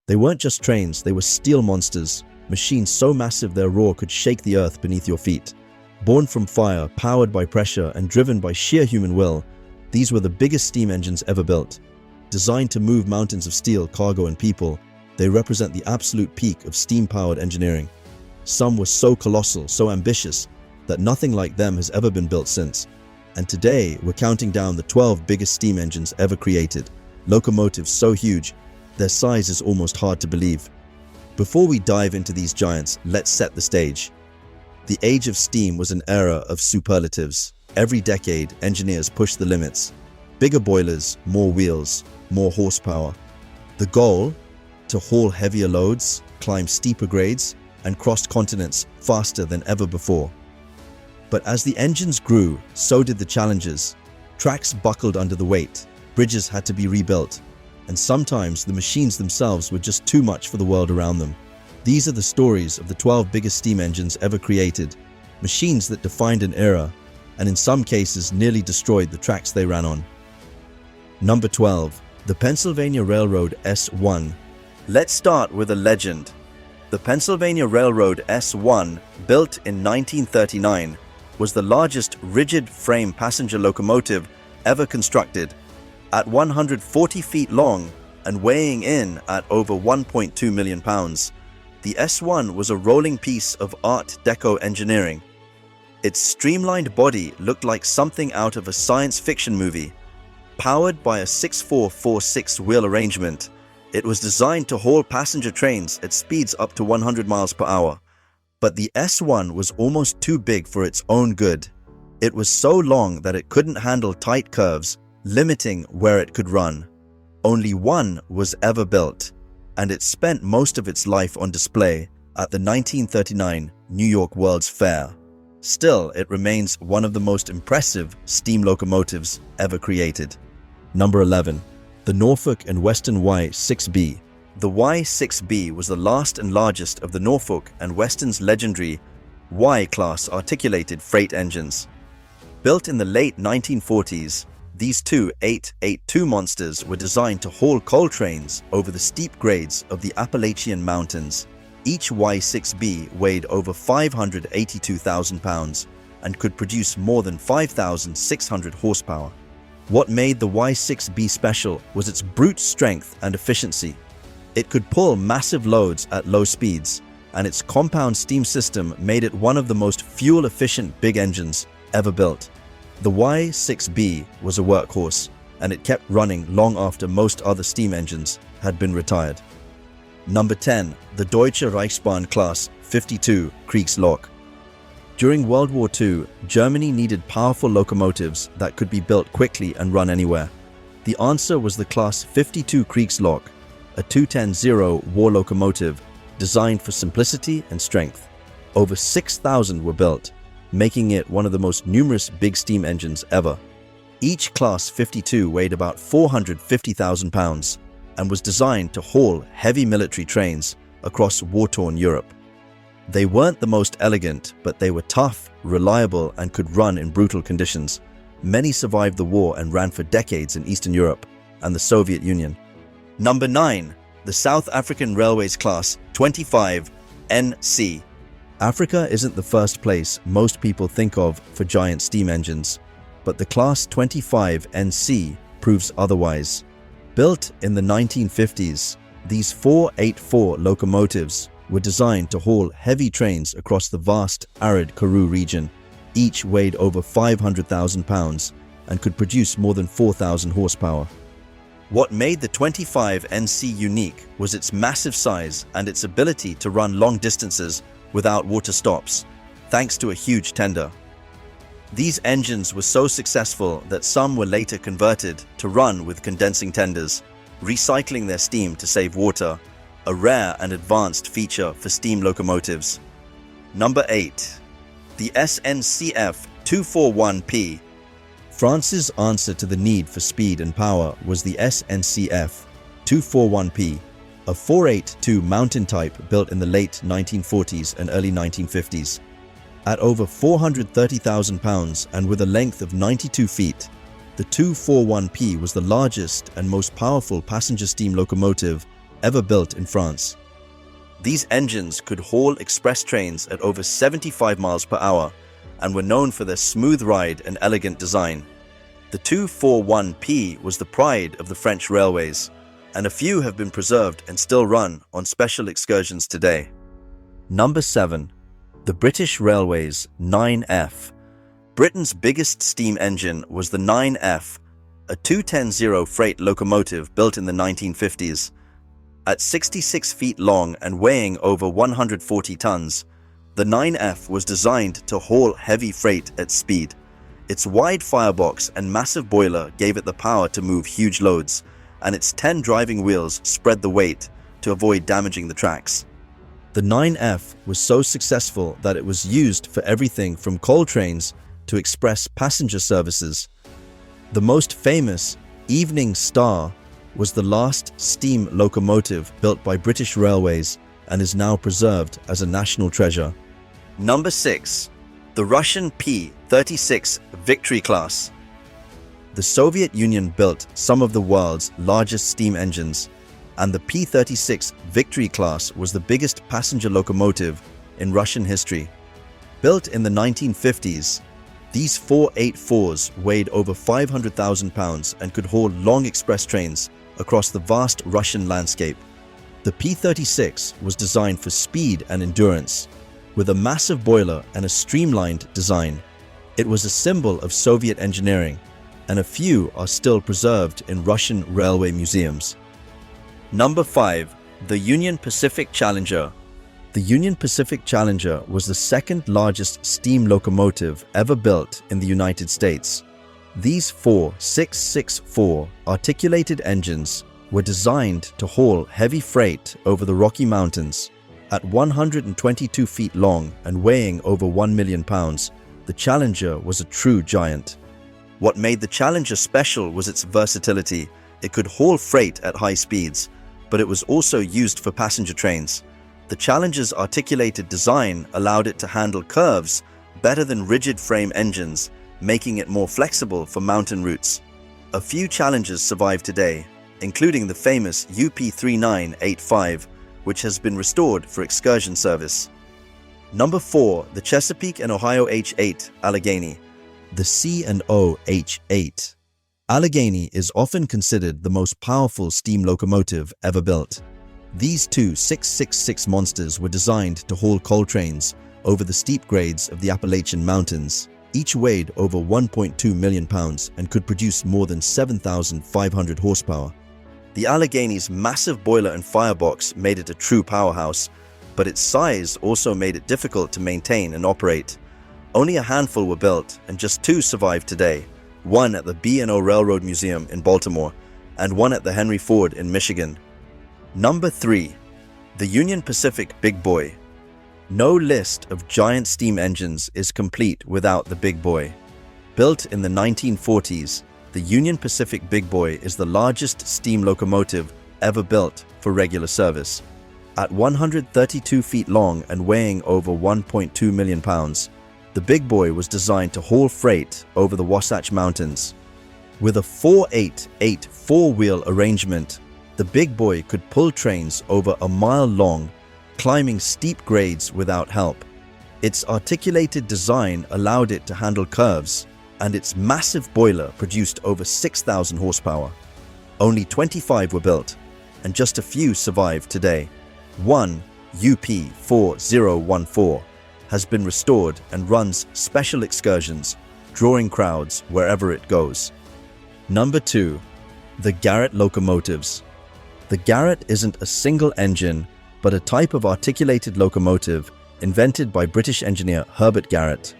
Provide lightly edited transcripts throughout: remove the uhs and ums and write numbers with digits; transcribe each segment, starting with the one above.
They weren't just trains, they were steel monsters, machines so massive their roar could shake the earth beneath your feet. Born from fire, powered by pressure, and driven by sheer human will, these were the biggest steam engines ever built. Designed to move mountains of steel, cargo, and people, they represent the absolute peak of steam-powered engineering. Some were so colossal, so ambitious, that nothing like them has ever been built since. And today, we're counting down the 12 biggest steam engines ever created. Locomotives so huge, their size is almost hard to believe. Before we dive into these giants, let's set the stage. The age of steam was an era of superlatives. Every decade, engineers pushed the limits. Bigger boilers, more wheels, more horsepower. The goal? To haul heavier loads, climb steeper grades, and cross continents faster than ever before. But as the engines grew, so did the challenges. Tracks buckled under the weight, bridges had to be rebuilt, and sometimes the machines themselves were just too much for the world around them. These are the stories of the 12 biggest steam engines ever created, machines that defined an era, and in some cases nearly destroyed the tracks they ran on. Number 12. The Pennsylvania Railroad S1. Let's start with a legend. The Pennsylvania Railroad S1, built in 1939, was the largest rigid-frame passenger locomotive ever constructed. At 140 feet long and weighing in at over 1.2 million pounds, the S1 was a rolling piece of Art Deco engineering. Its streamlined body looked like something out of a science fiction movie. Powered by a 6-4-4-6 wheel arrangement, it was designed to haul passenger trains at speeds up to 100 miles per hour. But the S1 was almost too big for its own good. It was so long that it couldn't handle tight curves, limiting where it could run. Only one was ever built, and it spent most of its life on display at the 1939 New York World's Fair. Still, it remains one of the most impressive steam locomotives ever created. Number 11. The Norfolk and Western Y6B. The Y6B was the last and largest of the Norfolk and Western's legendary Y-class articulated freight engines. Built in the late 1940s, these two 882 monsters were designed to haul coal trains over the steep grades of the Appalachian Mountains. Each Y6B weighed over 582,000 pounds and could produce more than 5,600 horsepower. What made the Y6B special was its brute strength and efficiency. It could pull massive loads at low speeds, and its compound steam system made it one of the most fuel-efficient big engines ever built. The Y6B was a workhorse, and it kept running long after most other steam engines had been retired. Number 10. The Deutsche Reichsbahn Class 52 Kriegslok. During World War II, Germany needed powerful locomotives that could be built quickly and run anywhere. The answer was the Class 52 Kriegslok, a 210-0 war locomotive designed for simplicity and strength. Over 6,000 were built, making it one of the most numerous big steam engines ever. Each Class 52 weighed about 450,000 pounds and was designed to haul heavy military trains across war-torn Europe. They weren't the most elegant, but they were tough, reliable, and could run in brutal conditions. Many survived the war and ran for decades in Eastern Europe and the Soviet Union. Number 9. The South African Railways Class 25 NC. Africa isn't the first place most people think of for giant steam engines, but the Class 25 NC proves otherwise. Built in the 1950s, these 484 locomotives were designed to haul heavy trains across the vast, arid Karoo region. Each weighed over 500,000 pounds and could produce more than 4,000 horsepower. What made the 25 NC unique was its massive size and its ability to run long distances without water stops, thanks to a huge tender. These engines were so successful that some were later converted to run with condensing tenders, recycling their steam to save water, a rare and advanced feature for steam locomotives. Number 8. The SNCF 241P. France's answer to the need for speed and power was the SNCF 241P, a 482 mountain type built in the late 1940s and early 1950s. At over 430,000 pounds and with a length of 92 feet, the 241P was the largest and most powerful passenger steam locomotive ever built in France. These engines could haul express trains at over 75 miles per hour and were known for their smooth ride and elegant design. The 241P was the pride of the French railways, and a few have been preserved and still run on special excursions today. Number 7. The British Railways 9F. Britain's biggest steam engine was the 9F, a 210 freight locomotive built in the 1950s. At 66 feet long and weighing over 140 tons, the 9F was designed to haul heavy freight at speed. Its wide firebox and massive boiler gave it the power to move huge loads, and its 10 driving wheels spread the weight to avoid damaging the tracks. The 9F was so successful that it was used for everything from coal trains to express passenger services. The most famous, Evening Star, was the last steam locomotive built by British Railways and is now preserved as a national treasure. Number 6. The Russian P-36 Victory class. The Soviet Union built some of the world's largest steam engines, and the P-36 Victory class was the biggest passenger locomotive in Russian history. Built in the 1950s, these 484s weighed over 500,000 pounds and could haul long express trains across the vast Russian landscape. The P-36 was designed for speed and endurance, with a massive boiler and a streamlined design. It was a symbol of Soviet engineering, and a few are still preserved in Russian railway museums. Number 5. The Union Pacific Challenger. The Union Pacific Challenger was the second largest steam locomotive ever built in the United States. These 4.664 articulated engines were designed to haul heavy freight over the Rocky Mountains. At 122 feet long and weighing over 1 million pounds, the Challenger was a true giant. What made the Challenger special was its versatility. It could haul freight at high speeds, but it was also used for passenger trains. The Challenger's articulated design allowed it to handle curves better than rigid frame engines, making it more flexible for mountain routes. A few Challengers survive today, including the famous UP3985, which has been restored for excursion service. Number 4. The Chesapeake and Ohio H8 Allegheny. The C&O H8. Allegheny is often considered the most powerful steam locomotive ever built. These two 666 monsters were designed to haul coal trains over the steep grades of the Appalachian Mountains. Each weighed over 1.2 million pounds and could produce more than 7,500 horsepower. The Allegheny's massive boiler and firebox made it a true powerhouse, but its size also made it difficult to maintain and operate. Only a handful were built, and just 2 survive today, one at the B&O Railroad Museum in Baltimore and one at the Henry Ford in Michigan. Number 3. The Union Pacific Big Boy. No list of giant steam engines is complete without the Big Boy. Built in the 1940s, the Union Pacific Big Boy is the largest steam locomotive ever built for regular service. At 132 feet long and weighing over 1.2 million pounds, the Big Boy was designed to haul freight over the Wasatch Mountains. With a 488 four-wheel arrangement, the Big Boy could pull trains over a mile long, climbing steep grades without help. Its articulated design allowed it to handle curves, and its massive boiler produced over 6,000 horsepower. Only 25 were built, and just a few survive today. One, UP4014, has been restored and runs special excursions, drawing crowds wherever it goes. Number 2. The Garrett locomotives. The Garrett isn't a single engine, but a type of articulated locomotive invented by British engineer Herbert Garrett.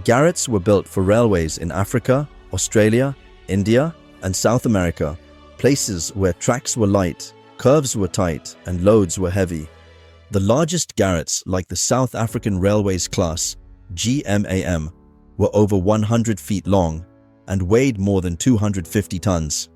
Garretts were built for railways in Africa, Australia, India, and South America, places where tracks were light, curves were tight, and loads were heavy. The largest Garretts, like the South African Railways class, GMAM, were over 100 feet long and weighed more than 250 tons.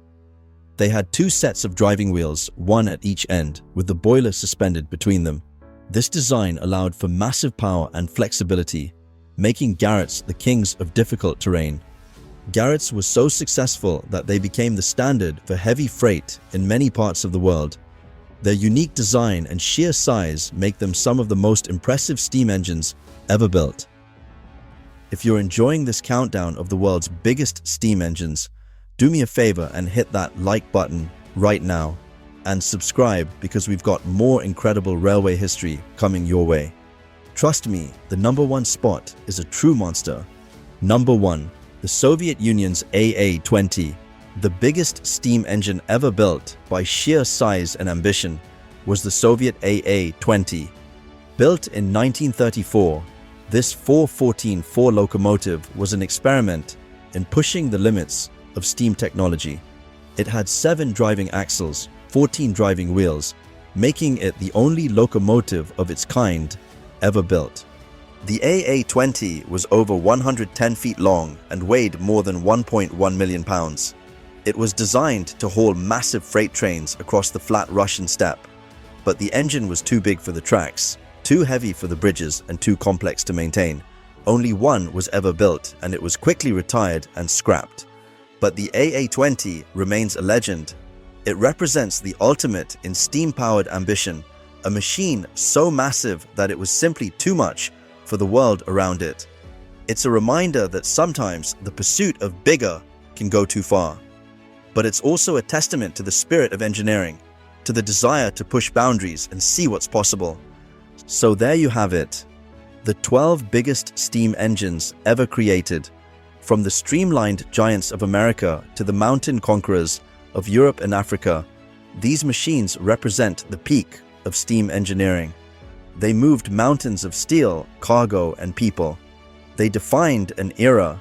They had 2 sets of driving wheels, one at each end, with the boiler suspended between them. This design allowed for massive power and flexibility, making Garretts the kings of difficult terrain. Garretts were so successful that they became the standard for heavy freight in many parts of the world. Their unique design and sheer size make them some of the most impressive steam engines ever built. If you're enjoying this countdown of the world's biggest steam engines, do me a favor and hit that like button right now and subscribe, because we've got more incredible railway history coming your way. Trust me, the number one spot is a true monster. Number 1. The Soviet Union's AA-20. The biggest steam engine ever built by sheer size and ambition was the Soviet AA-20. Built in 1934, this 414-4 locomotive was an experiment in pushing the limits of steam technology. It had 7 driving axles, 14 driving wheels, making it the only locomotive of its kind ever built. The AA-20 was over 110 feet long and weighed more than 1.1 million pounds. It was designed to haul massive freight trains across the flat Russian steppe, but the engine was too big for the tracks, too heavy for the bridges, and too complex to maintain. Only one was ever built, and it was quickly retired and scrapped. But the AA-20 remains a legend. It represents the ultimate in steam-powered ambition, a machine so massive that it was simply too much for the world around it. It's a reminder that sometimes the pursuit of bigger can go too far. But it's also a testament to the spirit of engineering, to the desire to push boundaries and see what's possible. So there you have it, the 12 biggest steam engines ever created, from the streamlined giants of America to the mountain conquerors of Europe and Africa. These machines represent the peak of steam engineering. They moved mountains of steel, cargo, and people. They defined an era,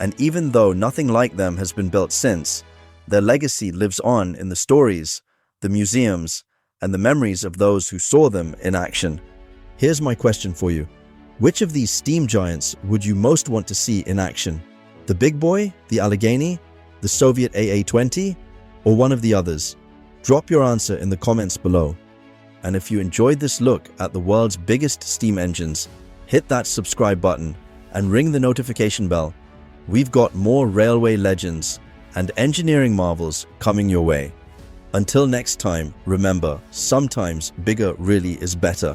and even though nothing like them has been built since, their legacy lives on in the stories, the museums, and the memories of those who saw them in action. Here's my question for you. Which of these steam giants would you most want to see in action? The big boy, the Allegheny, the Soviet AA-20, or one of the others? Drop your answer in the comments below. And if you enjoyed this look at the world's biggest steam engines, hit that subscribe button and ring the notification bell. We've got more railway legends and engineering marvels coming your way. Until next time, remember, sometimes bigger really is better.